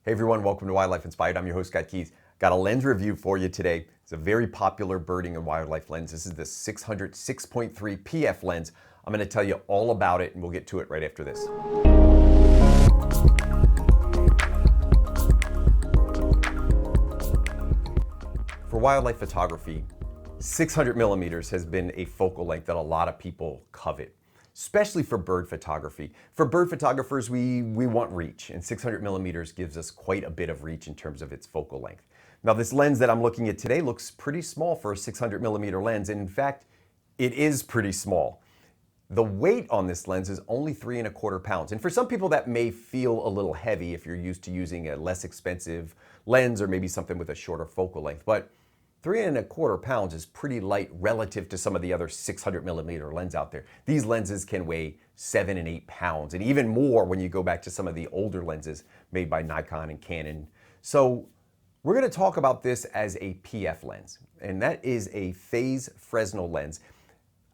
Hey everyone, welcome to Wildlife Inspired. I'm your host, Scott Keys. Got a lens review for you today. It's a very popular birding and wildlife lens. This is the 600 6.3 PF lens. I'm going to tell you all about it and we'll get to it right after this. For wildlife photography, 600 millimeters has been a focal length that a lot of people covet, especially for bird photography. For bird photographers, we want reach, and 600 millimeters gives us quite a bit of reach in terms of its focal length. Now, this lens that I'm looking at today looks pretty small for a 600 millimeter lens, and in fact, it is pretty small. The weight on this lens is only 3¼ pounds. And for some people that may feel a little heavy if you're used to using a less expensive lens or maybe something with a shorter focal length. But 3¼ pounds is pretty light relative to some of the other 600 millimeter lens out there. These lenses can weigh 7 and 8 pounds, and even more when you go back to some of the older lenses made by Nikon and Canon. So we're going to talk about this as a PF lens, and that is a phase Fresnel lens.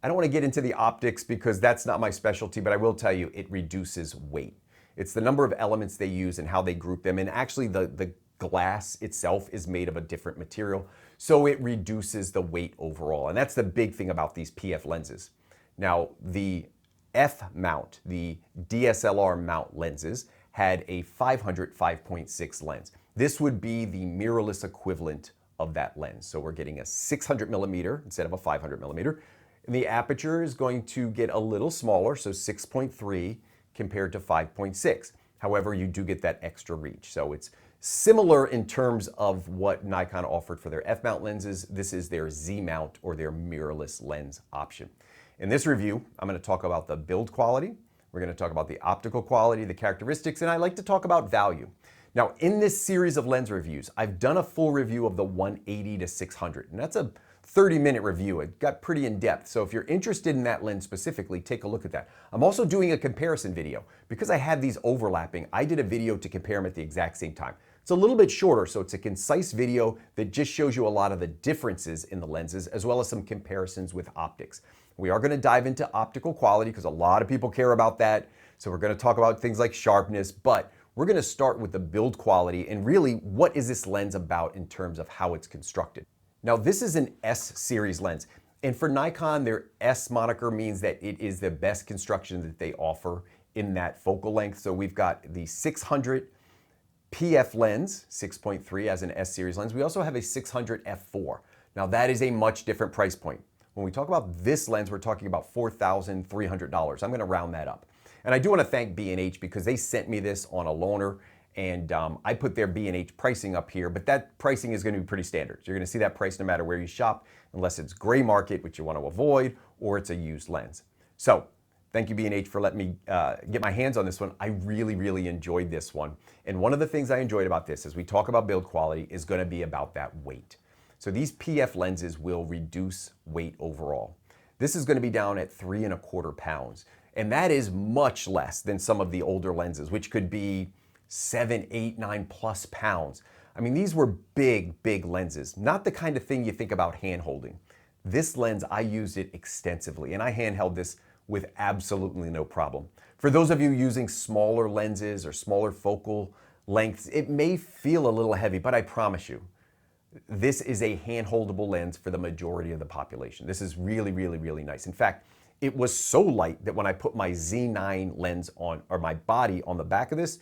I don't want to get into the optics because that's not my specialty, but I will tell you it reduces weight. It's the number of elements they use and how they group them, and actually the glass itself is made of a different material, so it reduces the weight overall. And that's the big thing about these PF lenses. Now, the F mount, the DSLR mount lenses, had a 500 5.6 lens. This would be the mirrorless equivalent of that lens. So we're getting a 600 millimeter instead of a 500 millimeter. And the aperture is going to get a little smaller, so 6.3 compared to 5.6. However, you do get that extra reach. So it's similar in terms of what Nikon offered for their F-mount lenses. This is their Z-mount or their mirrorless lens option. In this review, I'm going to talk about the build quality. We're going to talk about the optical quality, the characteristics, and I like to talk about value. Now, in this series of lens reviews, I've done a full review of the 180 to 600, and that's a 30-minute review. It got pretty in-depth, so if you're interested in that lens specifically, take a look at that. I'm also doing a comparison video. Because I had these overlapping, I did a video to compare them at the exact same time. It's a little bit shorter, so it's a concise video that just shows you a lot of the differences in the lenses, as well as some comparisons with optics. We are going to dive into optical quality because a lot of people care about that, so we're going to talk about things like sharpness, but we're going to start with the build quality and really what is this lens about in terms of how it's constructed. Now, this is an S series lens, and for Nikon, their S moniker means that it is the best construction that they offer in that focal length. So we've got the 600 PF lens, 6.3 as an S series lens. We also have a 600 f4. Now that is a much different price point. When we talk about this lens, we're talking about $4,300. I'm going to round that up. And I do want to thank B&H because they sent me this on a loaner, and I put their B&H pricing up here, but that pricing is going to be pretty standard. You're going to see that price no matter where you shop, unless it's gray market, which you want to avoid, or it's a used lens. So thank you, B&H, for letting me get my hands on this one. I really, really enjoyed this one. And one of the things I enjoyed about this, as we talk about build quality, is going to be about that weight. So these PF lenses will reduce weight overall. This is going to be down at 3¼ pounds. And that is much less than some of the older lenses, which could be 7, 8, 9+ pounds. I mean, these were big, big lenses, not the kind of thing you think about hand holding. This lens, I used it extensively, and I handheld this with absolutely no problem. For those of you using smaller lenses or smaller focal lengths, it may feel a little heavy, but I promise you, this is a hand-holdable lens for the majority of the population. This is really, really, really nice. In fact, it was so light that when I put my Z9 lens on, or my body on the back of this,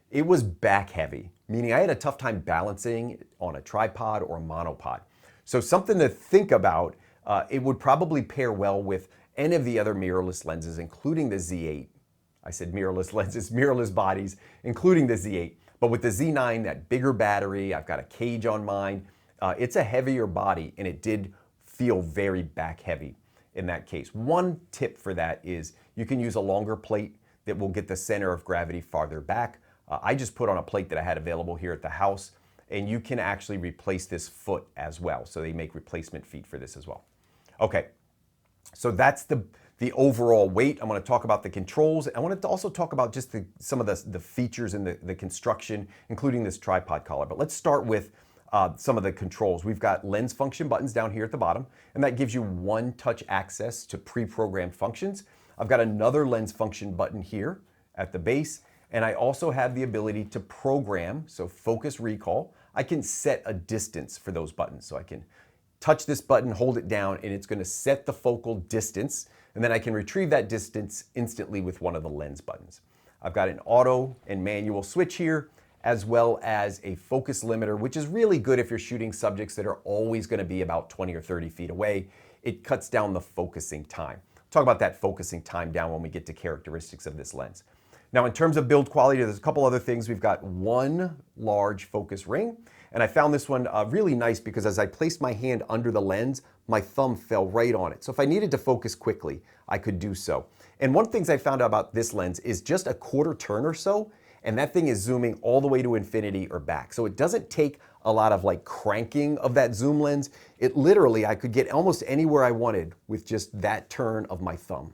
it was back heavy, meaning I had a tough time balancing on a tripod or a monopod. So something to think about, it would probably pair well with any of the other mirrorless lenses, including the Z8. I said mirrorless lenses, mirrorless bodies, including the Z8. But with the Z9, that bigger battery, I've got a cage on mine. It's a heavier body, and it did feel very back heavy in that case. One tip for that is you can use a longer plate that will get the center of gravity farther back. I just put on a plate that I had available here at the house, and you can actually replace this foot as well. So they make replacement feet for this as well. Okay, so that's the overall weight. I'm going to talk about the controls. I want to also talk about just some of the features in the construction, including this tripod collar. But let's start with some of the controls. We've got lens function buttons down here at the bottom, and that gives you one-touch access to pre-programmed functions. I've got another lens function button here at the base. And I also have the ability to program, so focus recall. I can set a distance for those buttons. So I can touch this button, hold it down, and it's going to set the focal distance. And then I can retrieve that distance instantly with one of the lens buttons. I've got an auto and manual switch here, as well as a focus limiter, which is really good if you're shooting subjects that are always going to be about 20 or 30 feet away. It cuts down the focusing time. Talk about that focusing time down when we get to characteristics of this lens. Now, in terms of build quality, there's a couple other things. We've got one large focus ring, and I found this one really nice because as I placed my hand under the lens, my thumb fell right on it. So if I needed to focus quickly, I could do so. And one of the things I found out about this lens is just a quarter turn or so, and that thing is zooming all the way to infinity or back. So it doesn't take a lot of like cranking of that zoom lens. It literally, I could get almost anywhere I wanted with just that turn of my thumb.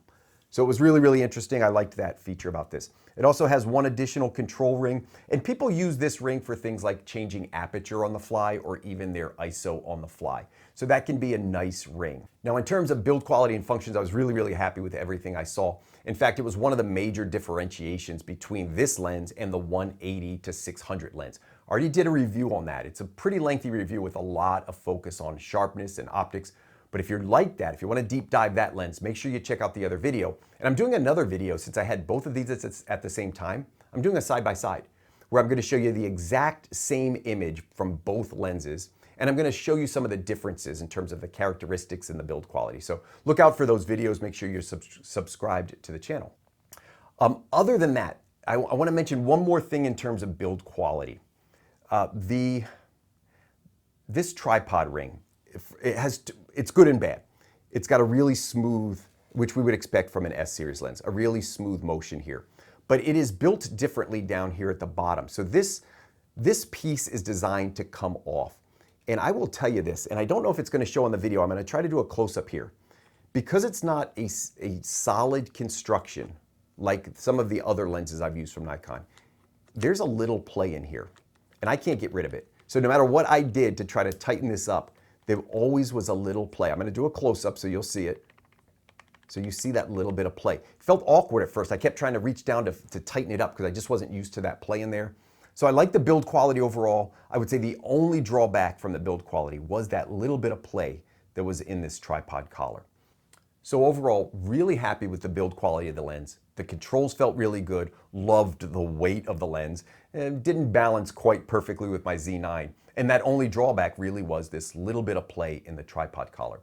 So it was really, really interesting. I liked that feature about this. It also has one additional control ring, and people use this ring for things like changing aperture on the fly or even their ISO on the fly. So that can be a nice ring. Now, in terms of build quality and functions, I was really, really happy with everything I saw. In fact, it was one of the major differentiations between this lens and the 180 to 600 lens. I already did a review on that. It's a pretty lengthy review with a lot of focus on sharpness and optics. But if you're like that, if you want to deep dive that lens, make sure you check out the other video. And I'm doing another video since I had both of these at the same time. I'm doing a side-by-side where I'm going to show you the exact same image from both lenses. And I'm going to show you some of the differences in terms of the characteristics and the build quality. So look out for those videos. Make sure you're subscribed to the channel. Other than that, I want to mention one more thing in terms of build quality. This tripod ring, it's good and bad. It's got a really smooth, which we would expect from an S-series lens, a really smooth motion here. But it is built differently down here at the bottom. So this piece is designed to come off. And I will tell you this, and I don't know if it's going to show on the video. I'm going to try to do a close-up here. Because it's not a solid construction like some of the other lenses I've used from Nikon, there's a little play in here, and I can't get rid of it. So no matter what I did to try to tighten this up, there always was a little play. I'm going to do a close-up so you'll see it. So you see that little bit of play. It felt awkward at first. I kept trying to reach down to tighten it up because I just wasn't used to that play in there. So I like the build quality overall. I would say the only drawback from the build quality was that little bit of play that was in this tripod collar. So overall, really happy with the build quality of the lens. The controls felt really good, loved the weight of the lens, and didn't balance quite perfectly with my Z9. And that only drawback really was this little bit of play in the tripod collar.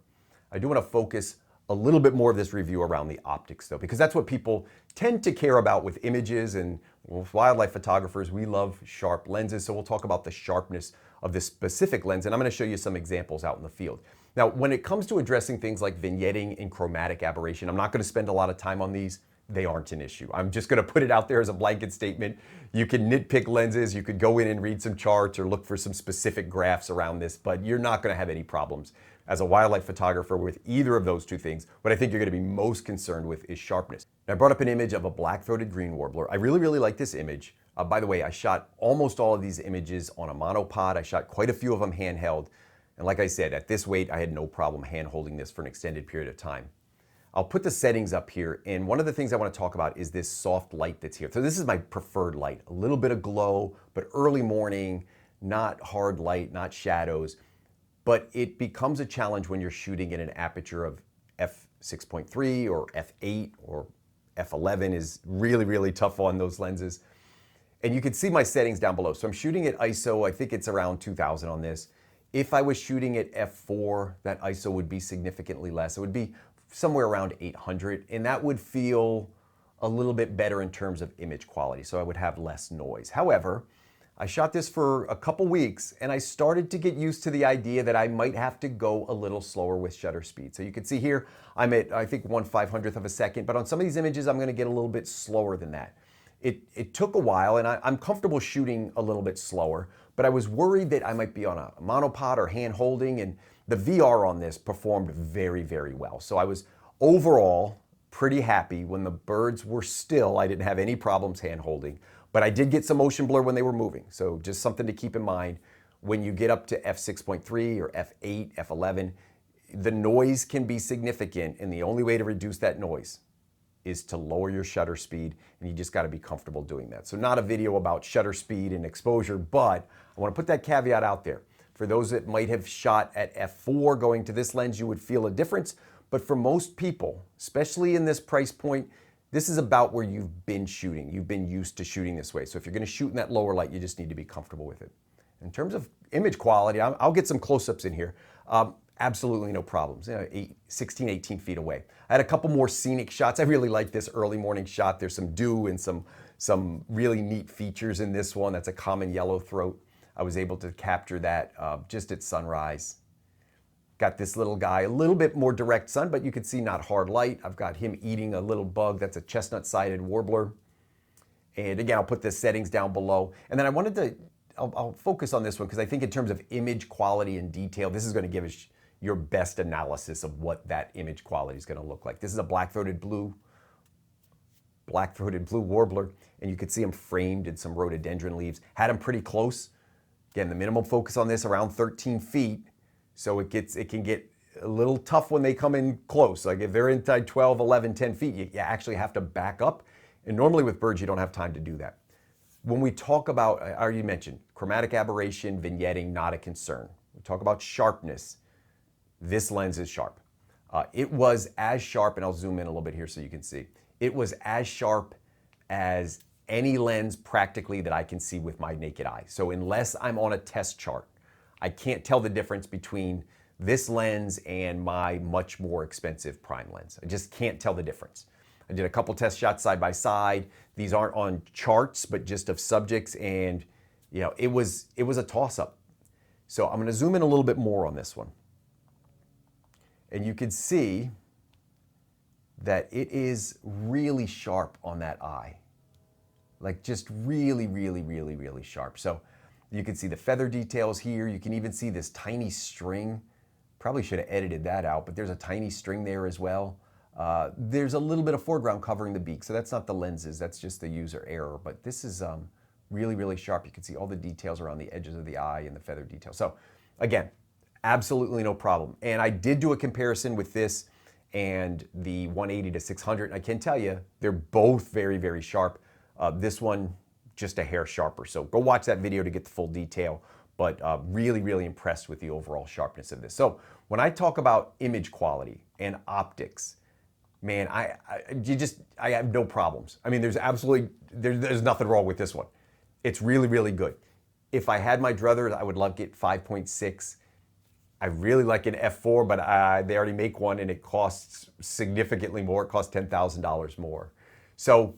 I do want to focus a little bit more of this review around the optics though, because that's what people tend to care about with images, and with wildlife photographers, we love sharp lenses. So we'll talk about the sharpness of this specific lens, and I'm going to show you some examples out in the field. Now, when it comes to addressing things like vignetting and chromatic aberration, I'm not going to spend a lot of time on these. They aren't an issue. I'm just going to put it out there as a blanket statement. You can nitpick lenses, you could go in and read some charts or look for some specific graphs around this, but you're not going to have any problems as a wildlife photographer with either of those two things. What I think you're going to be most concerned with is sharpness. Now, I brought up an image of a black-throated green warbler. I really, really like this image. By the way, I shot almost all of these images on a monopod. I shot quite a few of them handheld. And like I said, at this weight, I had no problem hand-holding this for an extended period of time. I'll put the settings up here, and one of the things I want to talk about is this soft light that's here. So this is my preferred light, a little bit of glow, but early morning, not hard light, not shadows. But it becomes a challenge when you're shooting in an aperture of f6.3 or f8 or f11 is really, really tough on those lenses. And you can see my settings down below. So I'm shooting at ISO, I think it's around 2000 on this. If I was shooting at f4, that ISO would be significantly less. It would be somewhere around 800, and that would feel a little bit better in terms of image quality, so I would have less noise. However, I shot this for a couple weeks, and I started to get used to the idea that I might have to go a little slower with shutter speed. So you can see here, I'm at, I think, 1/500th of a second, but on some of these images, I'm gonna get a little bit slower than that. It took a while, and I'm comfortable shooting a little bit slower, but I was worried that I might be on a monopod or hand holding, and the VR on this performed very, very well. So I was overall pretty happy when the birds were still. I didn't have any problems hand holding, but I did get some motion blur when they were moving. So just something to keep in mind when you get up to f6.3 or f8, f11, the noise can be significant, and the only way to reduce that noise is to lower your shutter speed, and you just got to be comfortable doing that. So not a video about shutter speed and exposure, but I want to put that caveat out there. For those that might have shot at f4 going to this lens, you would feel a difference. But for most people, especially in this price point, this is about where you've been shooting. You've been used to shooting this way. So if you're going to shoot in that lower light, you just need to be comfortable with it. In terms of image quality, I'll get some close-ups in here. Absolutely no problems, 16, 18 feet away. I had a couple more scenic shots. I really like this early morning shot. There's some dew and some really neat features in this one. That's a common yellow throat. I was able to capture that just at sunrise. Got this little guy, a little bit more direct sun, but you can see not hard light. I've got him eating a little bug. That's a chestnut-sided warbler. And again, I'll put the settings down below. And then I wanted to, I'll focus on this one because I think in terms of image quality and detail, this is going to give us your best analysis of what that image quality is going to look like. This is a black-throated blue warbler, and you could see him framed in some rhododendron leaves. Had him pretty close. Again, the minimum focus on this around 13 feet, so it can get a little tough when they come in close. Like if they're inside 12, 11, 10 feet, you actually have to back up. And normally with birds, you don't have time to do that. When we talk about, I already mentioned, chromatic aberration, vignetting, not a concern. We talk about sharpness. This lens is sharp. It was as sharp, and I'll zoom in a little bit here so you can see. It was as sharp as any lens practically that I can see with my naked eye. So unless I'm on a test chart, I can't tell the difference between this lens and my much more expensive prime lens. I just can't tell the difference. I did a couple test shots side by side. These aren't on charts, but just of subjects, and it was a toss-up. So I'm gonna zoom in a little bit more on this one. And you can see that it is really sharp on that eye. Like just really, really, really, really sharp. So you can see the feather details here. You can even see this tiny string. Probably should have edited that out, but there's a tiny string there as well. There's a little bit of foreground covering the beak, so that's not the lenses, that's just the user error. But this is really, really sharp. You can see all the details around the edges of the eye and the feather detail. So again, absolutely no problem. And I did do a comparison with this and the 180 to 600. And I can tell you, they're both very, very sharp. This one, just a hair sharper. So go watch that video to get the full detail, but really, really impressed with the overall sharpness of this. So when I talk about image quality and optics, man, I have no problems. I mean, there's nothing wrong with this one. It's really, really good. If I had my druthers, I would love to get 5.6. I really like an f4, but they already make one and it costs significantly more. It costs $10,000 more. So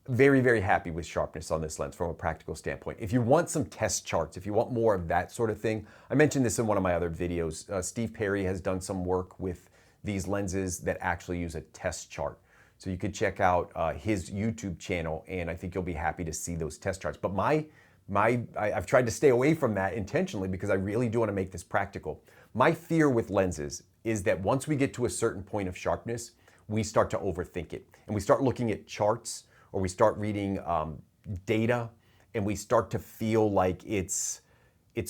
very, very happy with sharpness on this lens from a practical standpoint. If you want some test charts, if you want more of that sort of thing, I mentioned this in one of my other videos. Steve Perry has done some work with these lenses that actually use a test chart. So you could check out his YouTube channel, and I think you'll be happy to see those test charts. But I've tried to stay away from that intentionally because I really do want to make this practical. My fear with lenses is that once we get to a certain point of sharpness, we start to overthink it. And we start looking at charts, or we start reading data, and we start to feel like it's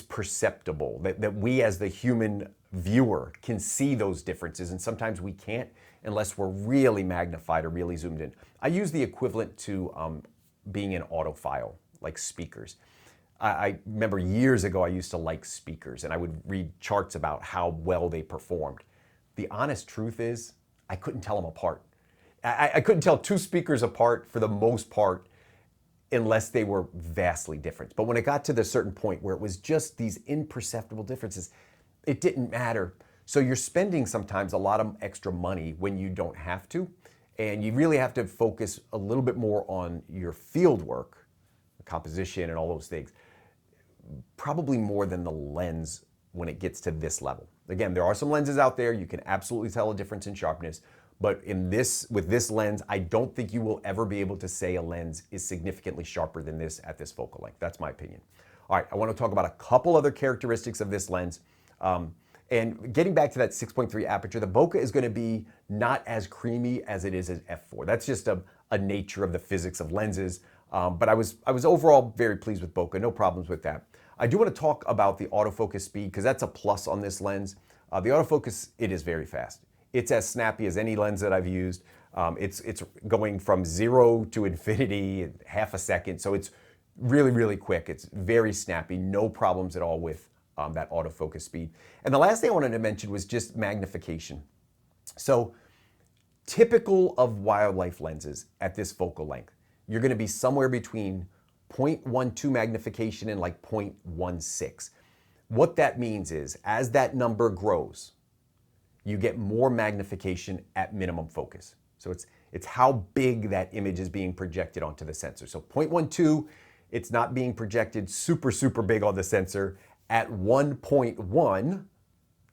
perceptible, that we as the human viewer can see those differences, and sometimes we can't unless we're really magnified or really zoomed in. I use the equivalent to being an audiophile, like speakers. I remember years ago I used to like speakers, and I would read charts about how well they performed. The honest truth is, I couldn't tell them apart. I couldn't tell two speakers apart for the most part unless they were vastly different. But when it got to the certain point where it was just these imperceptible differences, it didn't matter. So you're spending sometimes a lot of extra money when you don't have to, and you really have to focus a little bit more on your field work, composition and all those things, probably more than the lens when it gets to this level. Again, there are some lenses out there, you can absolutely tell a difference in sharpness, but with this lens, I don't think you will ever be able to say a lens is significantly sharper than this at this focal length. That's my opinion. All right, I want to talk about a couple other characteristics of this lens. And getting back to that 6.3 aperture, the bokeh is going to be not as creamy as it is at f4. That's just a nature of the physics of lenses. But I was overall very pleased with bokeh, no problems with that. I do want to talk about the autofocus speed because that's a plus on this lens. The autofocus, it is very fast. It's as snappy as any lens that I've used. It's going from 0 to infinity in half a second, so it's really, really quick. It's very snappy, no problems at all with that autofocus speed. And the last thing I wanted to mention was just magnification. So typical of wildlife lenses at this focal length, you're going to be somewhere between 0.12 magnification and like 0.16. What that means is, as that number grows, you get more magnification at minimum focus. So it's how big that image is being projected onto the sensor. So 0.12, it's not being projected super, super big on the sensor. At 1.1,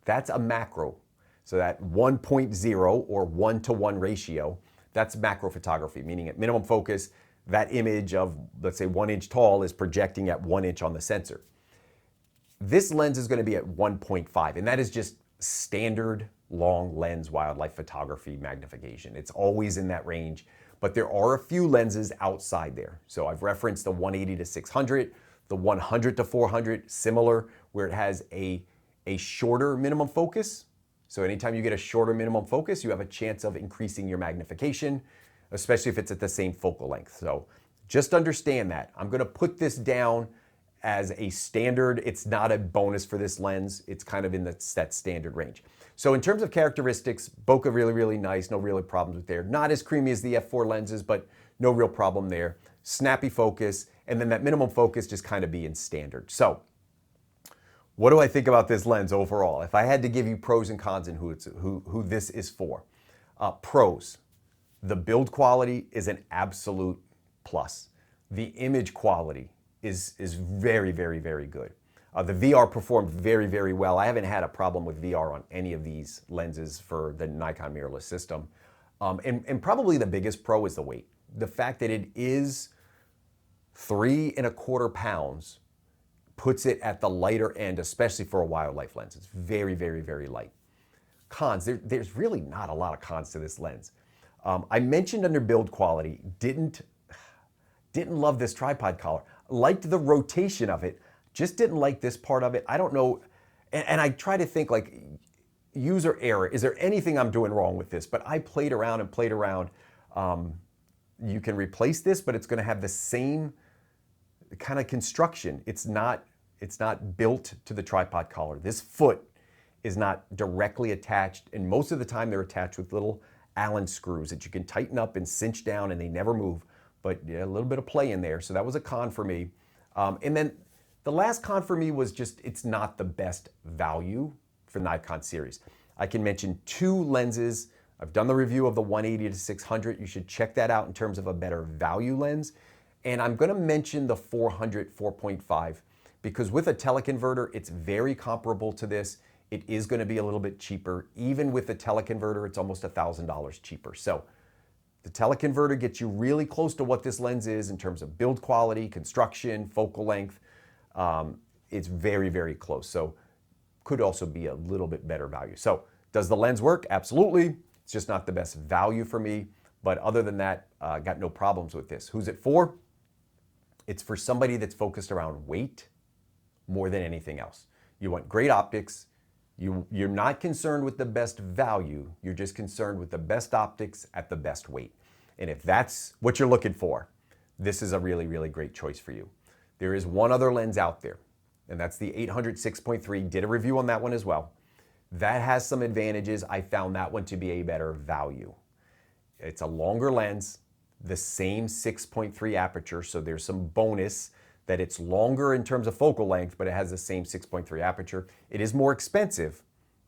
that's a macro. So that 1.0 or 1-to-1 ratio, that's macro photography, meaning at minimum focus, that image of, let's say, 1 inch tall is projecting at 1 inch on the sensor. This lens is going to be at 1.5, and that is just standard long lens wildlife photography magnification. It's always in that range, but there are a few lenses outside there. So I've referenced the 180 to 600, the 100 to 400, similar, where it has a shorter minimum focus. So anytime you get a shorter minimum focus, you have a chance of increasing your magnification, especially if it's at the same focal length. So just understand that. I'm going to put this down as a standard. It's not a bonus for this lens. It's kind of in that standard range. So in terms of characteristics, bokeh really, really nice. No real problems with there. Not as creamy as the f4 lenses, but no real problem there. Snappy focus, and then that minimum focus just kind of being standard. So what do I think about this lens overall? If I had to give you pros and cons and who this is for. Pros, the build quality is an absolute plus. The image quality is very, very, very good. The VR performed very, very well. I haven't had a problem with VR on any of these lenses for the Nikon mirrorless system. And probably the biggest pro is the weight. The fact that it is 3.25 pounds puts it at the lighter end, especially for a wildlife lens. It's very, very, very light. Cons, there's really not a lot of cons to this lens. I mentioned under build quality, didn't love this tripod collar. Liked the rotation of it, just didn't like this part of it. I don't know, and I try to think like user error. Is there anything I'm doing wrong with this? But I played around and played around. You can replace this, but it's going to have the same kind of construction. It's not built to the tripod collar. This foot is not directly attached, and most of the time they're attached with little Allen screws that you can tighten up and cinch down, and they never move. But yeah, a little bit of play in there, so that was a con for me. And then the last con for me was just it's not the best value for the Nikon series. I can mention 2 lenses. I've done the review of the 180 to 600. You should check that out in terms of a better value lens. And I'm going to mention the 400 4.5 because with a teleconverter, it's very comparable to this. It is going to be a little bit cheaper. Even with the teleconverter, it's almost $1,000 cheaper. So the teleconverter gets you really close to what this lens is in terms of build quality, construction, focal length. It's very, very close. So could also be a little bit better value. So does the lens work? Absolutely. It's just not the best value for me. But other than that, got no problems with this. Who's it for? It's for somebody that's focused around weight more than anything else. You want great optics. You're not concerned with the best value. You're just concerned with the best optics at the best weight. And if that's what you're looking for, this is a really, really great choice for you. There is one other lens out there, and that's the 800 6.3. Did a review on that one as well. That has some advantages. I found that one to be a better value. It's a longer lens, the same 6.3 aperture, so there's some bonus that it's longer in terms of focal length, but it has the same 6.3 aperture. It is more expensive,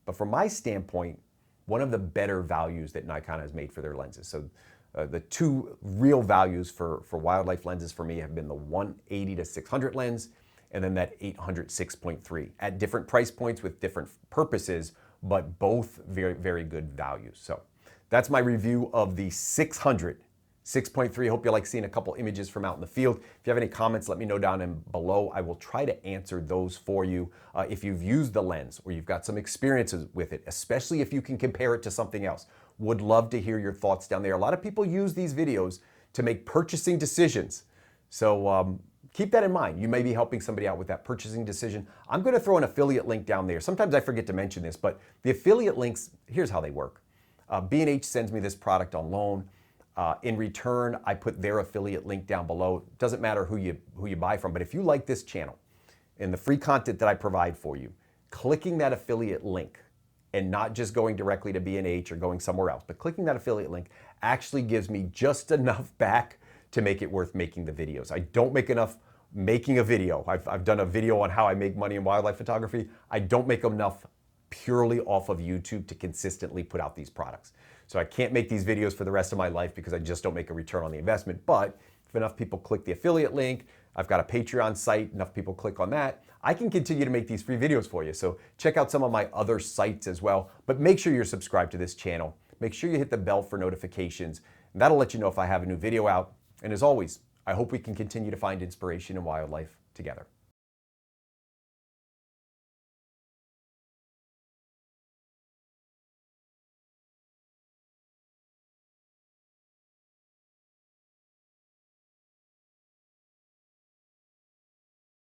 but from my standpoint, one of the better values that Nikon has made for their lenses. So the 2 real values for wildlife lenses for me have been the 180 to 600 lens and then that 800 6.3 at different price points with different purposes, but both very, very good values. So that's my review of the 600 6.3. Hope you like seeing a couple images from out in the field. If you have any comments, let me know down below. I will try to answer those for you. If you've used the lens or you've got some experiences with it, especially if you can compare it to something else, would love to hear your thoughts down there. A lot of people use these videos to make purchasing decisions. So keep that in mind. You may be helping somebody out with that purchasing decision. I'm going to throw an affiliate link down there. Sometimes I forget to mention this, but the affiliate links, here's how they work. B&H sends me this product on loan. In return, I put their affiliate link down below. Doesn't matter who you buy from, but if you like this channel and the free content that I provide for you, clicking that affiliate link and not just going directly to B&H or going somewhere else, but clicking that affiliate link actually gives me just enough back to make it worth making the videos. I don't make enough making a video. I've done a video on how I make money in wildlife photography. I don't make enough purely off of YouTube to consistently put out these products. So I can't make these videos for the rest of my life because I just don't make a return on the investment. But if enough people click the affiliate link, I've got a Patreon site, enough people click on that, I can continue to make these free videos for you. So check out some of my other sites as well, but make sure you're subscribed to this channel. Make sure you hit the bell for notifications. That'll let you know if I have a new video out. And as always, I hope we can continue to find inspiration in wildlife together.